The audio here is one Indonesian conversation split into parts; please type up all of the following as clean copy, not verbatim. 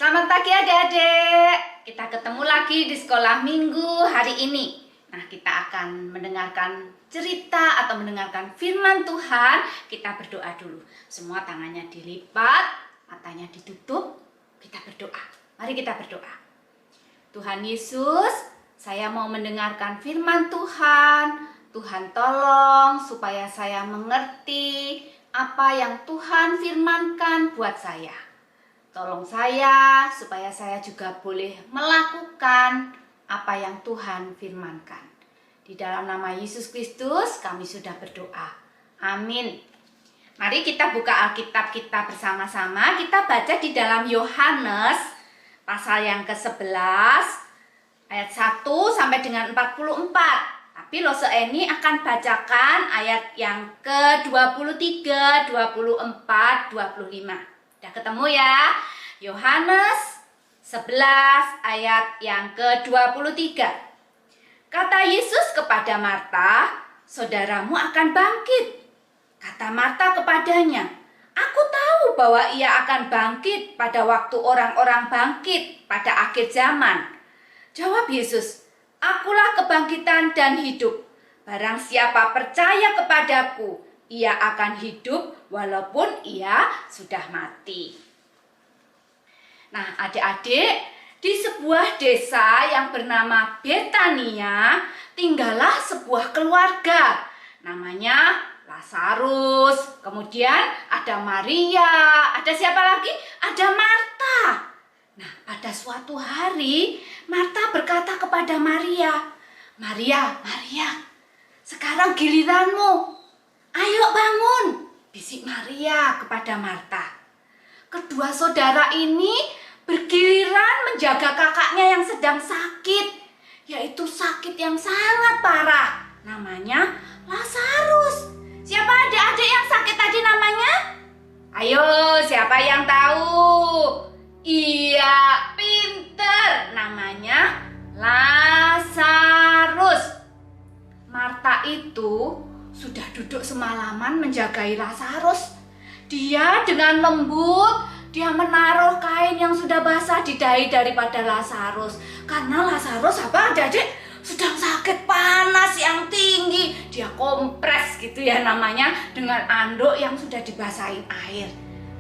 Selamat pagi adik-adik. Kita ketemu lagi di sekolah minggu hari ini. Nah, kita akan mendengarkan cerita atau mendengarkan firman Tuhan. Kita berdoa dulu. Semua tangannya dilipat, matanya ditutup. Kita berdoa. Mari kita berdoa. Tuhan Yesus, saya mau mendengarkan firman Tuhan. Tuhan tolong supaya saya mengerti apa yang Tuhan firmankan buat saya. Tolong saya supaya saya juga boleh melakukan apa yang Tuhan firmankan. Di dalam nama Yesus Kristus kami sudah berdoa. Amin. Mari kita buka Alkitab kita bersama-sama. Kita baca di dalam Yohanes pasal yang ke-11 ayat 1 sampai dengan 44. Tapi Lose Eni akan bacakan ayat yang ke-23, 24, 25. Udah ketemu ya? Yohanes 11 ayat yang ke-23. Kata Yesus kepada Marta, "Saudaramu akan bangkit." Kata Marta kepadanya, "Aku tahu bahwa ia akan bangkit pada waktu orang-orang bangkit pada akhir zaman." Jawab Yesus, "Akulah kebangkitan dan hidup. Barang siapa percaya kepadaku, ia akan hidup walaupun ia sudah mati." Nah, adik-adik, di sebuah desa yang bernama Betania, tinggallah sebuah keluarga. Namanya Lazarus, kemudian ada Maria, ada siapa lagi? Ada Marta. Nah, pada suatu hari, Marta berkata kepada Maria, "Maria, Maria, sekarang giliranmu. Ayo bangun," bisik Maria kepada Marta. Kedua saudara ini bergiliran menjaga kakaknya yang sedang sakit, yaitu sakit yang sangat parah. Namanya Lazarus. Siapa adik-adik yang sakit tadi namanya? Ayo, siapa yang tahu? Iya, pinter. Namanya Lazarus. Marta itu sudah duduk semalaman menjagai Lazarus. Dia dengan lembut, dia menaruh kain yang sudah basah di dahi daripada Lazarus. Karena Lazarus apa adik-adik? Sedang sakit panas yang tinggi. Dia kompres gitu ya namanya, dengan anduk yang sudah dibasahin air.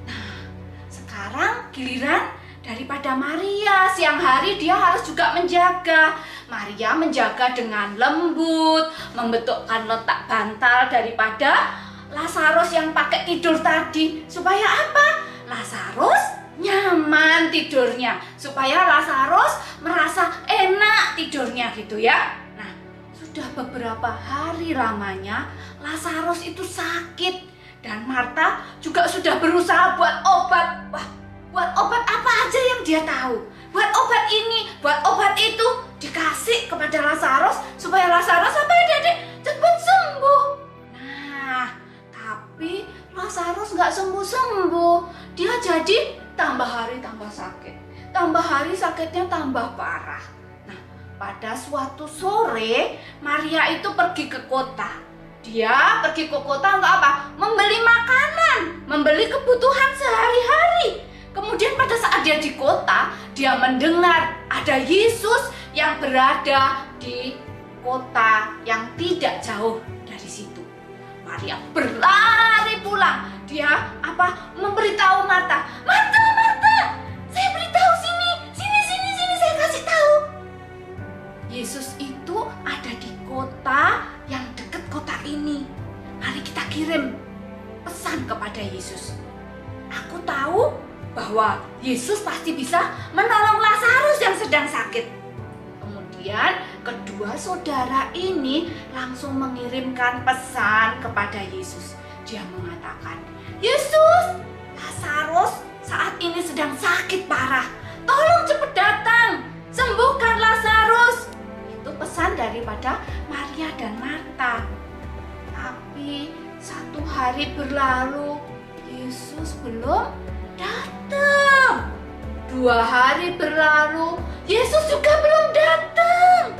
Nah, sekarang giliran daripada Maria. Siang hari dia harus juga menjaga. Maria menjaga dengan lembut, membentukkan letak bantal daripada Lazarus yang pakai tidur tadi. Supaya apa? Lazarus nyaman tidurnya. Supaya Lazarus merasa enak tidurnya gitu ya. Nah, sudah beberapa hari lamanya Lazarus itu sakit. Dan Marta juga sudah berusaha buat obat. Wah, buat obat apa aja yang dia tahu. Buat obat ini, buat obat itu. Dikasih kepada Lazarus supaya Lazarus apa adik-adik? Cepat sembuh. Nah, tapi Lazarus nggak sembuh-sembuh. Dia jadi tambah hari tambah sakit. Tambah hari sakitnya tambah parah. Nah, pada suatu sore Maria itu pergi ke kota. Dia pergi ke kota untuk apa? Membeli makanan, membeli kebutuhan sehari-hari. Kemudian pada saat dia di kota, dia mendengar ada Yesus yang berada di kota yang tidak jauh dari situ. Maria berlari pulang. Dia memberitahu Marta, "Marta, Marta, saya beritahu sini, saya kasih tahu. Yesus itu ada di kota yang dekat kota ini. Mari kita kirim pesan kepada Yesus. Aku tahu bahwa Yesus pasti bisa menolong Lazarus yang sedang sakit." Kemudian kedua saudara ini langsung mengirimkan pesan kepada Yesus. Dia mengatakan, "Yesus, Lazarus saat ini sedang sakit parah. Tolong cepat datang, sembuhkan Lazarus." Itu pesan daripada Maria dan Marta. Tapi satu hari berlalu, Yesus belum datang. 2 hari berlalu, Yesus juga belum datang.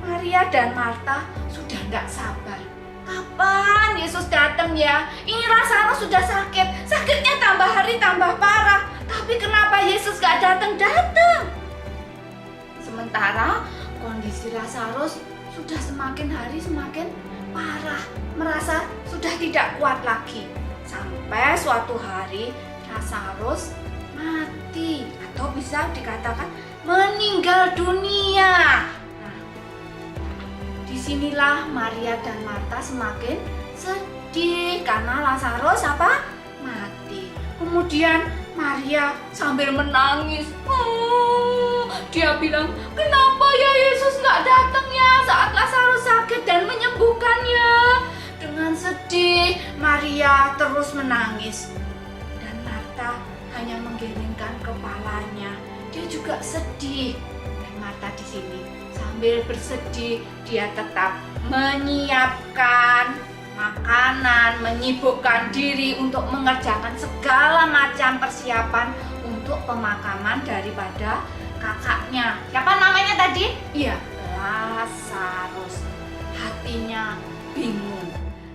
Maria dan Marta sudah tidak sabar. Kapan Yesus datang ya? Ini Lazarus sudah sakit. Sakitnya tambah hari tambah parah. Tapi kenapa Yesus gak datang-datang. Sementara kondisi Lazarus sudah semakin hari semakin parah, merasa sudah tidak kuat lagi. Sampai suatu hari Lazarus mati atau bisa dikatakan meninggal dunia. Nah, disinilah Maria dan Marta semakin sedih karena Lazarus mati. Kemudian Maria sambil menangis, dia bilang, kenapa ya Yesus nggak datang ya saat Lazarus sakit dan menyembuhkannya? Dengan sedih Maria terus menangis dan Marta hanya menggelengkan kepalanya. Dia juga sedih. Dan Marta di sini sambil bersedih dia tetap menyiapkan makanan, menyibukkan diri untuk mengerjakan segala macam persiapan untuk pemakaman daripada kakaknya. Siapa namanya tadi? Iya, Lazarus. Hatinya bingung,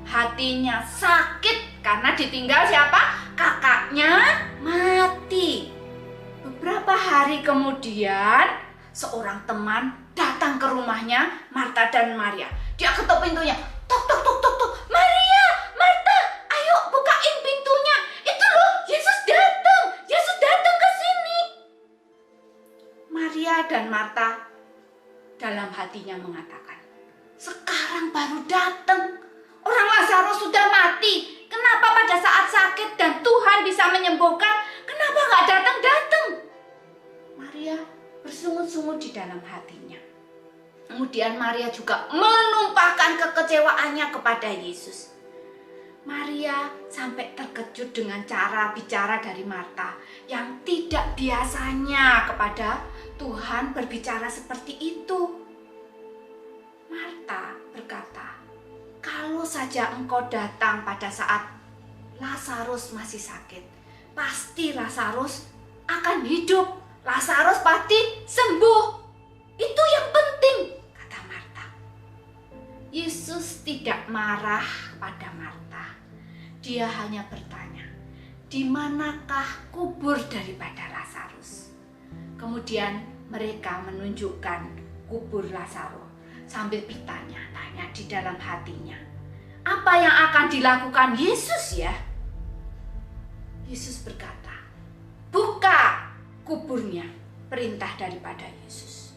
hatinya sakit karena ditinggal siapa? Kakaknya mati. Beberapa hari kemudian, seorang teman datang ke rumahnya Marta dan Maria. Dia ketuk pintunya. Tok, tok, tok, tok, tok. Maria, Marta, ayo bukain pintunya. Itu loh, Yesus datang. Yesus datang ke sini. Maria dan Marta dalam hatinya mengatakan, sekarang baru datang. Orang Lazarus sudah mati. Kenapa pada saat sakit dan Tuhan bisa menyembuhkan, kenapa nggak datang-datang? Maria bersungut-sungut di dalam hatinya. Kemudian Maria juga menumpahkan kekecewaannya kepada Yesus. Maria sampai terkejut dengan cara bicara dari Marta yang tidak biasanya kepada Tuhan berbicara seperti itu. Marta berkata, kalau saja engkau datang pada saat Lazarus masih sakit, pasti Lazarus akan hidup. Lazarus pasti sembuh. Itu yang penting, kata Marta. Yesus tidak marah pada Marta. Dia hanya bertanya, di manakah kubur daripada Lazarus? Kemudian mereka menunjukkan kubur Lazarus sambil bertanya-tanya di dalam hatinya, apa yang akan dilakukan Yesus ya? Yesus berkata, buka kuburnya, perintah daripada Yesus.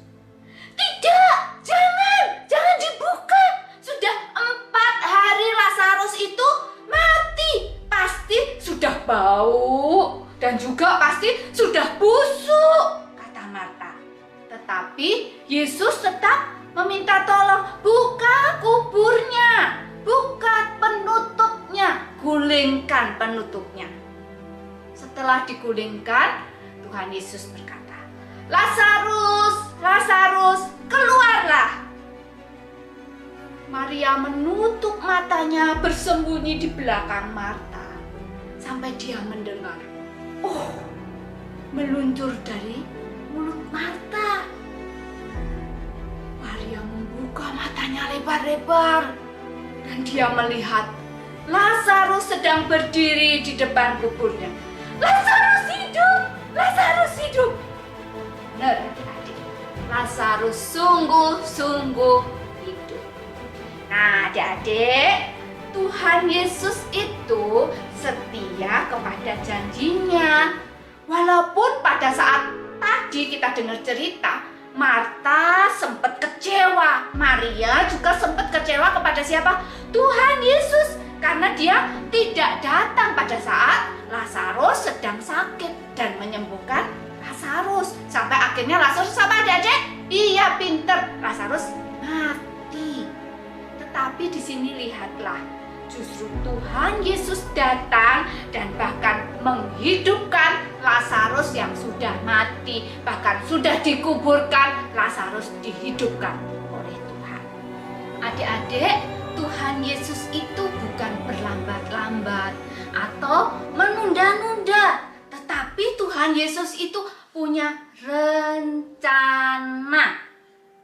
Tidak, jangan dibuka. Sudah 4 hari Lazarus itu mati. Pasti sudah bau dan juga pasti sudah busuk, kata Marta. Tetapi Yesus tetap meminta tolong, buka kuburnya, buka penutupnya, gulingkan penutupnya. Setelah digulingkan, Tuhan Yesus berkata, Lazarus, Lazarus, keluarlah. Maria menutup matanya bersembunyi di belakang Marta sampai dia mendengar, meluncur dari mulut Marta. Maria membuka matanya lebar-lebar dan dia melihat Lazarus sedang berdiri di depan kuburnya. Lazarus hidup, Lazarus hidup. Benar, adik. Lazarus sungguh-sungguh hidup. Nah, adik-adik, Tuhan Yesus itu setia kepada janjinya. Walaupun pada saat tadi kita dengar cerita, Marta sempat kecewa. Maria juga sempat kecewa kepada siapa? Tuhan Yesus. Karena dia tidak datang pada saat Lazarus sedang sakit dan menyembuhkan Lazarus. Sampai akhirnya Lazarus apa adik-adik? Iya, pinter. Lazarus mati. Tetapi di sini lihatlah, justru Tuhan Yesus datang dan bahkan menghidupkan Lazarus yang sudah mati, bahkan sudah dikuburkan. Lazarus dihidupkan oleh Tuhan. Adik-adik, Tuhan Yesus itu bukan berlambat-lambat atau menunda-nunda, tetapi Tuhan Yesus itu punya rencana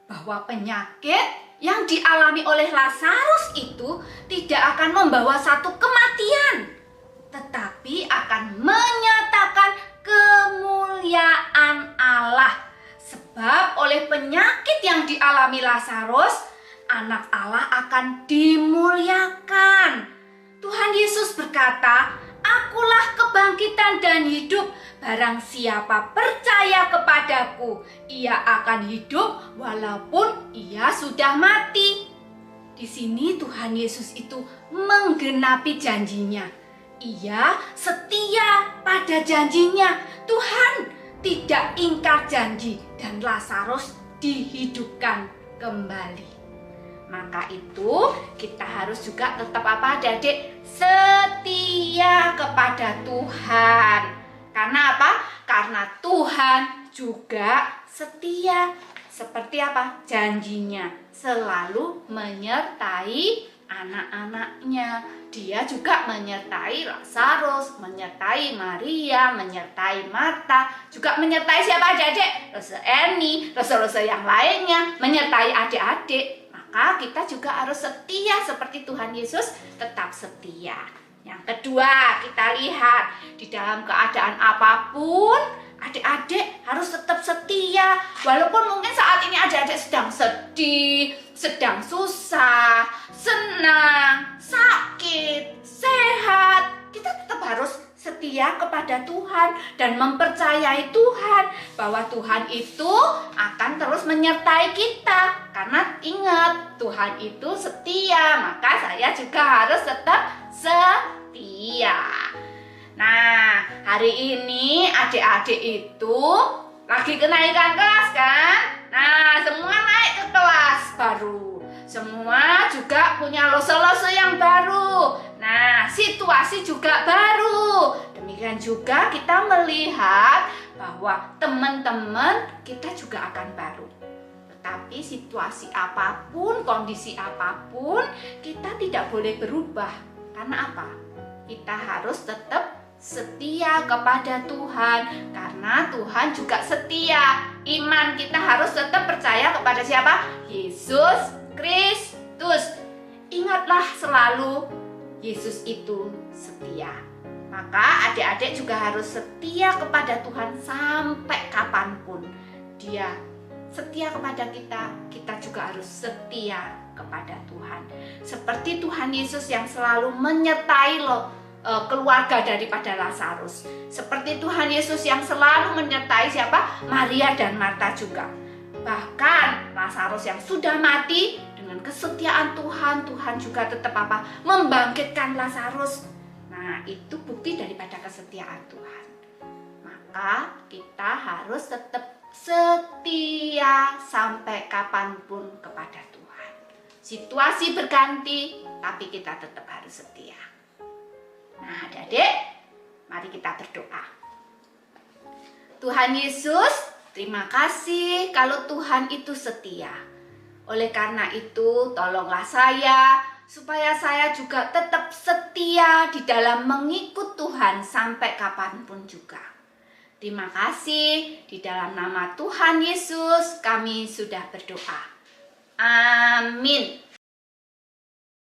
bahwa penyakit yang dialami oleh Lazarus itu tidak akan membawa satu kematian, tetapi akan menyatakan kemuliaan Allah. Sebab oleh penyakit yang dialami Lazarus, anak Allah akan dimuliakan. Tuhan Yesus berkata, "Akulah kebangkitan dan hidup. Barang siapa percaya kepadaku, ia akan hidup walaupun ia sudah mati." Di sini Tuhan Yesus itu menggenapi janjinya. Ia setia pada janjinya. Tuhan tidak ingkar janji dan Lazarus dihidupkan kembali. Maka itu kita harus juga tetap apa, adik-adik? Setia kepada Tuhan. Karena apa? Karena Tuhan juga setia. Seperti apa? Janjinya selalu menyertai anak-anaknya. Dia juga menyertai Lazarus, menyertai Maria, menyertai Marta, juga menyertai siapa, adik-adik? Rose Eni, rose-rose yang lainnya, menyertai adik-adik. Maka kita juga harus setia seperti Tuhan Yesus tetap setia. Yang kedua, kita lihat di dalam keadaan apapun, adik-adik harus tetap setia. Walaupun mungkin saat ini adik-adik sedang sedih, sedang susah, senang, sakit, sehat, kita tetap harus setia kepada Tuhan dan mempercayai Tuhan bahwa Tuhan itu akan terus menyertai kita. Karena ingat, Tuhan itu setia, maka saya juga harus tetap setia. Nah, hari ini adik-adik itu lagi kenaikan kelas kan? Nah, semua naik ke kelas baru. Semua juga punya lose-lose yang baru. Nah, situasi juga baru. Demikian juga kita melihat bahwa teman-teman kita juga akan baru. Tetapi situasi apapun, kondisi apapun, kita tidak boleh berubah. Karena apa? Kita harus tetap setia kepada Tuhan. Karena Tuhan juga setia. Iman kita harus tetap percaya kepada siapa? Yesus Kristus. Ingatlah selalu, Yesus itu setia. Maka adik-adik juga harus setia kepada Tuhan sampai kapanpun. Dia setia kepada kita, kita juga harus setia kepada Tuhan. Seperti Tuhan Yesus yang selalu menyertai keluarga daripada Lazarus. Seperti Tuhan Yesus yang selalu menyertai siapa? Maria dan Marta juga. Bahkan Lazarus yang sudah mati, dengan kesetiaan Tuhan, Tuhan juga tetap apa? Membangkitkan Lazarus. Nah, itu bukti daripada kesetiaan Tuhan. Maka kita harus tetap setia sampai kapanpun kepada Tuhan. Situasi berganti, tapi kita tetap harus setia. Nah, adik-adik, mari kita berdoa. Tuhan Yesus, terima kasih kalau Tuhan itu setia. Oleh karena itu, tolonglah saya supaya saya juga tetap setia di dalam mengikut Tuhan sampai kapanpun juga. Terima kasih, di dalam nama Tuhan Yesus kami sudah berdoa. Amin.